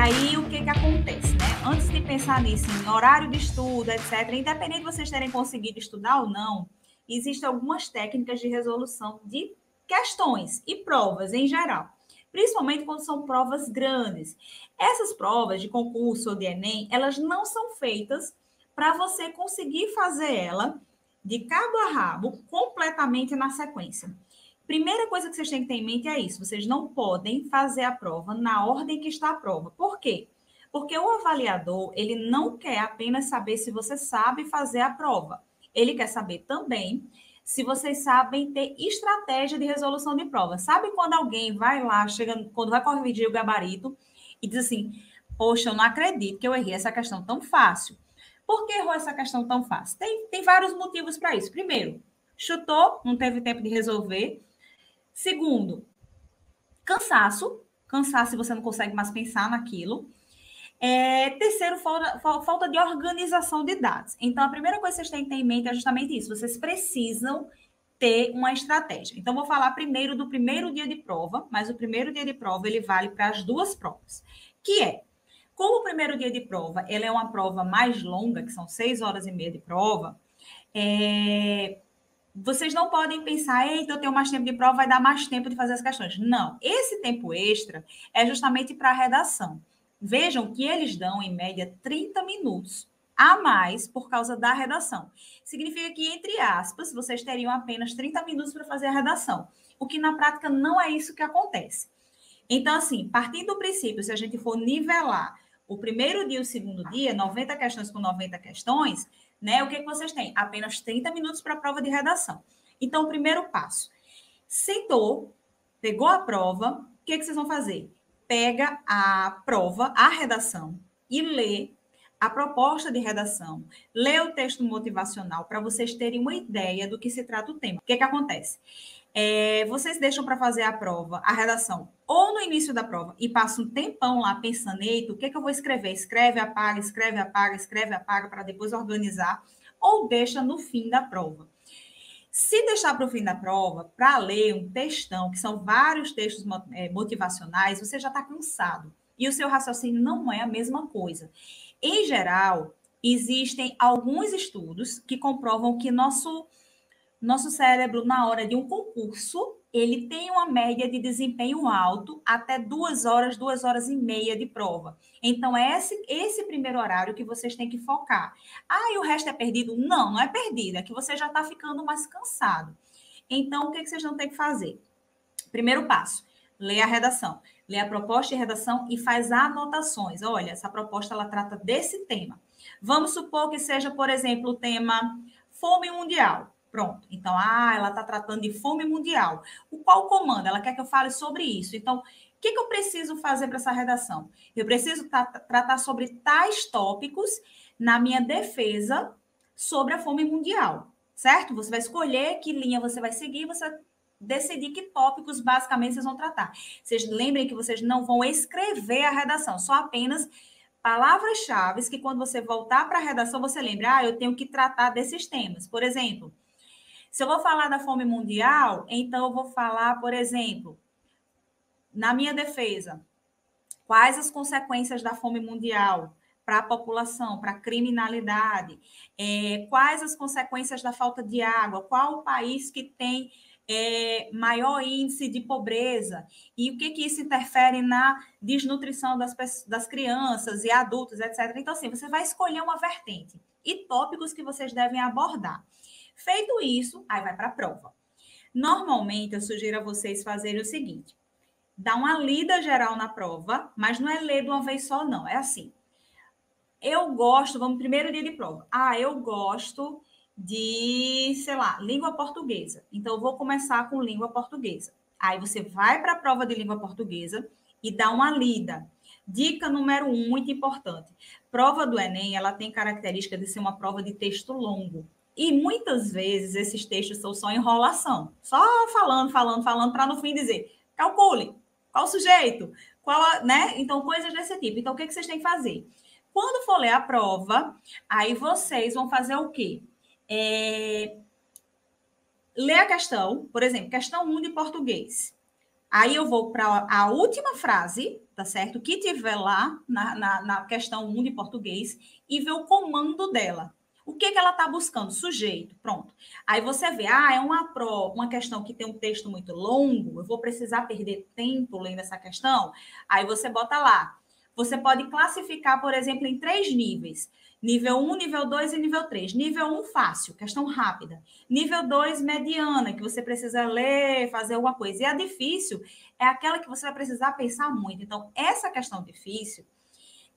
aí, o que acontece, né? Antes de pensar nisso, em horário de estudo, etc., independente de vocês terem conseguido estudar ou não, existem algumas técnicas de resolução de questões e provas em geral, principalmente quando são provas grandes. Essas provas de concurso ou de Enem, elas não são feitas para você conseguir fazer ela de cabo a rabo, completamente na sequência. Primeira coisa que vocês têm que ter em mente é isso. Vocês não podem fazer a prova na ordem que está a prova. Por quê? Porque o avaliador, ele não quer apenas saber se você sabe fazer a prova. Ele quer saber também se vocês sabem ter estratégia de resolução de prova. Sabe quando alguém vai lá, chega, quando vai corrigir o gabarito e diz assim, poxa, eu não acredito que eu errei essa questão tão fácil. Por que errou essa questão tão fácil? Tem vários motivos para isso. Primeiro, chutou, não teve tempo de resolver. Segundo, cansaço se você não consegue mais pensar naquilo. Terceiro, falta de organização de dados. Então, a primeira coisa que vocês têm que ter em mente é justamente isso. Vocês precisam ter uma estratégia. Então, vou falar primeiro do primeiro dia de prova, mas o primeiro dia de prova, ele vale para as duas provas, que é, como o primeiro dia de prova, ela é uma prova mais longa, que são 6 horas e meia de prova, vocês não podem pensar, eita, eu tenho mais tempo de prova, vai dar mais tempo de fazer as questões. Não, esse tempo extra é justamente para a redação. Vejam que eles dão, em média, 30 minutos a mais por causa da redação. Significa que, entre aspas, vocês teriam apenas 30 minutos para fazer a redação, o que na prática não é isso que acontece. Então, assim, partindo do princípio, se a gente for nivelar o primeiro dia e o segundo dia, 90 questões com 90 questões, né? O que vocês têm? Apenas 30 minutos para a prova de redação. Então, o primeiro passo. Sentou, pegou a prova, o que vocês vão fazer? Pega a prova, a redação, e lê a proposta de redação, lê o texto motivacional para vocês terem uma ideia do que se trata o tema. O que acontece? Vocês deixam para fazer a prova, a redação, ou no início da prova, e passam um tempão lá pensando, eita, o que eu vou escrever? Escreve, apaga, escreve, apaga, escreve, apaga, para depois organizar, ou deixa no fim da prova. Se deixar para o fim da prova, para ler um textão, que são vários textos motivacionais, você já está cansado. E o seu raciocínio não é a mesma coisa. Em geral, existem alguns estudos que comprovam que nosso cérebro, na hora de um concurso, ele tem uma média de desempenho alto até 2 horas, 2 horas e meia de prova. Então, é esse primeiro horário que vocês têm que focar. E o resto é perdido? Não, não é perdido. É que você já está ficando mais cansado. Então, o que vocês vão ter que fazer? Primeiro passo, lê a redação. Lê a proposta de redação e faz anotações. Olha, essa proposta, ela trata desse tema. Vamos supor que seja, por exemplo, o tema fome mundial. Pronto. Então, ela está tratando de fome mundial. Qual comando? Ela quer que eu fale sobre isso. Então, o que eu preciso fazer para essa redação? Eu preciso tratar sobre tais tópicos na minha defesa sobre a fome mundial, certo? Você vai escolher que linha você vai seguir, você vai decidir que tópicos, basicamente, vocês vão tratar. Vocês lembrem que vocês não vão escrever a redação, só apenas palavras-chave que, quando você voltar para a redação, você lembra, eu tenho que tratar desses temas. Por exemplo, se eu vou falar da fome mundial, então eu vou falar, por exemplo, na minha defesa, quais as consequências da fome mundial para a população, para a criminalidade, quais as consequências da falta de água, qual o país que tem maior índice de pobreza e o que isso interfere na desnutrição das crianças e adultos, etc. Então, assim, você vai escolher uma vertente e tópicos que vocês devem abordar. Feito isso, aí vai para a prova. Normalmente, eu sugiro a vocês fazerem o seguinte, dá uma lida geral na prova, mas não é ler de uma vez só, não. É assim, vamos primeiro dia de prova. Eu gosto de, sei lá, língua portuguesa. Então, eu vou começar com língua portuguesa. Aí você vai para a prova de língua portuguesa e dá uma lida. Dica número 1, muito importante. Prova do Enem, ela tem característica de ser uma prova de texto longo. E muitas vezes esses textos são só enrolação. Só falando, para no fim dizer, calcule, qual sujeito, né? Então, coisas desse tipo. Então, o que vocês têm que fazer? Quando for ler a prova, aí vocês vão fazer o quê? Ler a questão, por exemplo, questão 1 de português. Aí eu vou para a última frase, tá certo? Que tiver lá na questão 1 de português e ver o comando dela. O que ela está buscando? Sujeito, pronto. Aí você vê, é uma questão que tem um texto muito longo, eu vou precisar perder tempo lendo essa questão. Aí você bota lá. Você pode classificar, por exemplo, em 3 níveis. Nível 1, nível 2 e nível 3. Nível 1, fácil, questão rápida. Nível 2, mediana, que você precisa ler, fazer alguma coisa. E a difícil é aquela que você vai precisar pensar muito. Então, essa questão difícil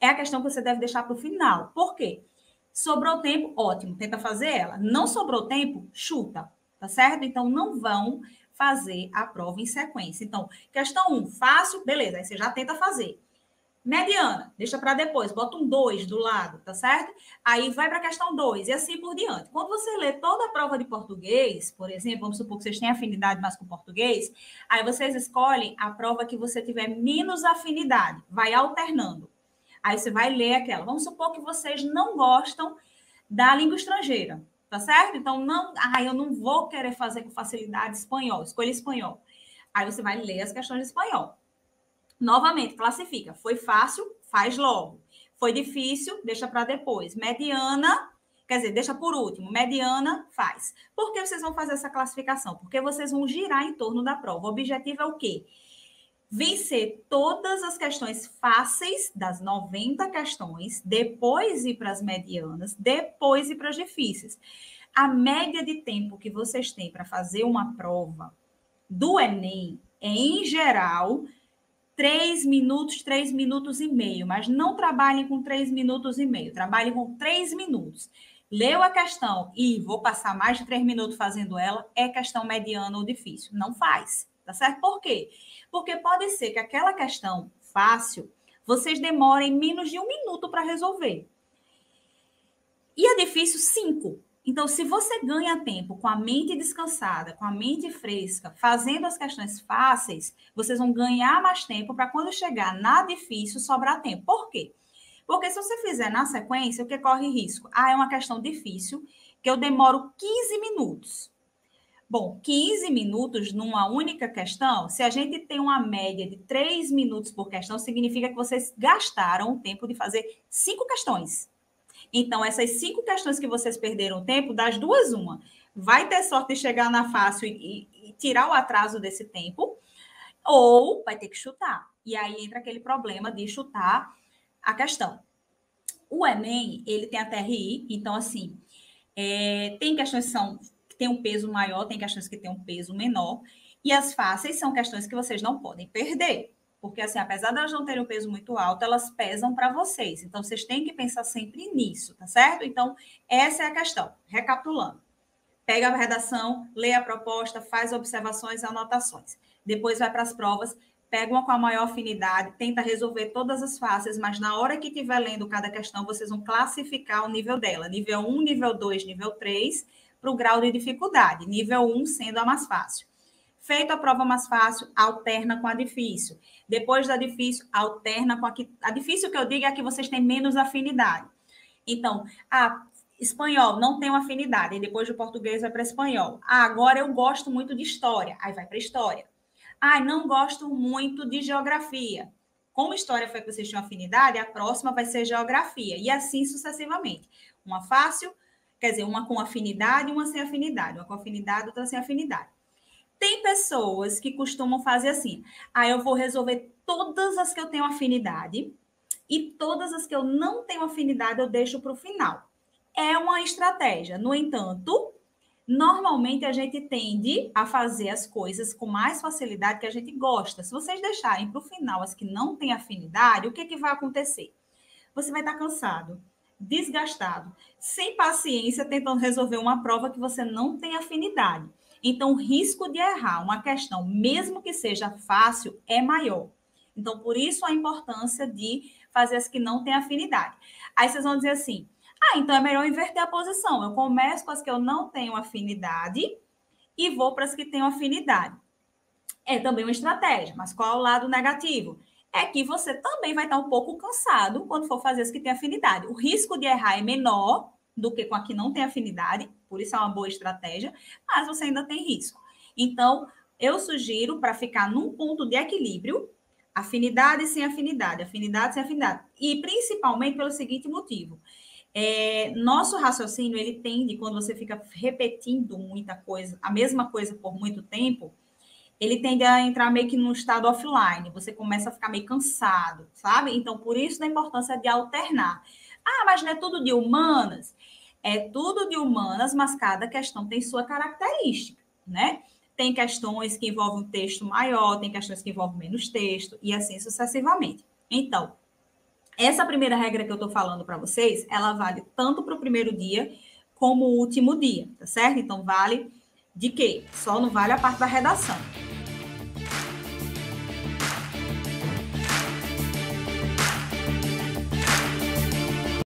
é a questão que você deve deixar para o final. Por quê? Sobrou tempo, ótimo, tenta fazer ela. Não sobrou tempo, chuta, tá certo? Então, não vão fazer a prova em sequência. Então, questão 1, fácil, beleza, aí você já tenta fazer. Mediana, deixa para depois, bota um 2 do lado, tá certo? Aí vai para a questão 2 e assim por diante. Quando você lê toda a prova de português, por exemplo, vamos supor que vocês têm afinidade mais com português, aí vocês escolhem a prova que você tiver menos afinidade, vai alternando. Aí você vai ler aquela. Vamos supor que vocês não gostam da língua estrangeira, tá certo? Então, eu não vou querer fazer com facilidade espanhol, escolha espanhol. Aí você vai ler as questões de espanhol. Novamente, classifica. Foi fácil, faz logo. Foi difícil, deixa para depois. Mediana, quer dizer, deixa por último. Mediana, faz. Por que vocês vão fazer essa classificação? Porque vocês vão girar em torno da prova. O objetivo é o quê? Vencer todas as questões fáceis, das 90 questões, depois ir para as medianas, depois ir para as difíceis. A média de tempo que vocês têm para fazer uma prova do Enem é, em geral, 3 minutos e meio, mas não trabalhem com 3 minutos e meio, trabalhem com 3 minutos. Leu a questão e vou passar mais de 3 minutos fazendo ela, é questão mediana ou difícil. Não faz, tá certo? Por quê? Porque pode ser que aquela questão fácil, vocês demorem menos de 1 minuto para resolver. E a difícil, 5. Então, se você ganha tempo com a mente descansada, com a mente fresca, fazendo as questões fáceis, vocês vão ganhar mais tempo para quando chegar na difícil sobrar tempo. Por quê? Porque se você fizer na sequência, o que corre risco? É uma questão difícil, que eu demoro 15 minutos. Bom, 15 minutos numa única questão, se a gente tem uma média de 3 minutos por questão, significa que vocês gastaram o tempo de fazer 5 questões. Então, essas 5 questões que vocês perderam tempo, das duas, uma. Vai ter sorte de chegar na fácil e tirar o atraso desse tempo, ou vai ter que chutar. E aí entra aquele problema de chutar a questão. O Enem, ele tem a TRI, então, assim, tem questões que têm um peso maior, tem questões que têm um peso menor, e as fáceis são questões que vocês não podem perder. Porque, assim, apesar de elas não terem um peso muito alto, elas pesam para vocês. Então, vocês têm que pensar sempre nisso, tá certo? Então, essa é a questão. Recapitulando. Pega a redação, lê a proposta, faz observações e anotações. Depois vai para as provas, pega uma com a maior afinidade, tenta resolver todas as fáceis, mas na hora que estiver lendo cada questão, vocês vão classificar o nível dela. Nível 1, nível 2, nível 3, para o grau de dificuldade. Nível 1 sendo a mais fácil. Feito a prova mais fácil, alterna com a difícil. Depois da difícil, alterna com a difícil que eu digo é a que vocês têm menos afinidade. Então, espanhol, não tenho afinidade. E depois do português vai para espanhol. Agora eu gosto muito de história. Aí vai para história. Não gosto muito de geografia. Como história foi que vocês tinham afinidade, a próxima vai ser geografia. E assim sucessivamente. Uma fácil, quer dizer, uma com afinidade e uma sem afinidade. Uma com afinidade, outra sem afinidade. Tem pessoas que costumam fazer assim. Eu vou resolver todas as que eu tenho afinidade e todas as que eu não tenho afinidade eu deixo para o final. É uma estratégia. No entanto, normalmente a gente tende a fazer as coisas com mais facilidade que a gente gosta. Se vocês deixarem para o final as que não têm afinidade, o que vai acontecer? Você vai estar cansado, desgastado, sem paciência, tentando resolver uma prova que você não tem afinidade. Então, o risco de errar uma questão, mesmo que seja fácil, é maior. Então, por isso a importância de fazer as que não têm afinidade. Aí vocês vão dizer assim, então é melhor inverter a posição. Eu começo com as que eu não tenho afinidade e vou para as que tenho afinidade. É também uma estratégia, mas qual é o lado negativo? É que você também vai estar um pouco cansado quando for fazer as que têm afinidade. O risco de errar é menor do que com a que não tem afinidade, por isso é uma boa estratégia, mas você ainda tem risco. Então, eu sugiro para ficar num ponto de equilíbrio, afinidade sem afinidade, afinidade sem afinidade. E principalmente pelo seguinte motivo. Nosso raciocínio, ele tende, quando você fica repetindo muita coisa, a mesma coisa por muito tempo, ele tende a entrar meio que num estado offline, você começa a ficar meio cansado, sabe? Então, por isso da importância de alternar. Ah, mas não é tudo de humanas? É tudo de humanas, mas cada questão tem sua característica, né? Tem questões que envolvem um texto maior, tem questões que envolvem menos texto, e assim sucessivamente. Então, essa primeira regra que eu estou falando para vocês, ela vale tanto para o primeiro dia como o último dia, tá certo? Então, vale de quê? Só não vale a parte da redação.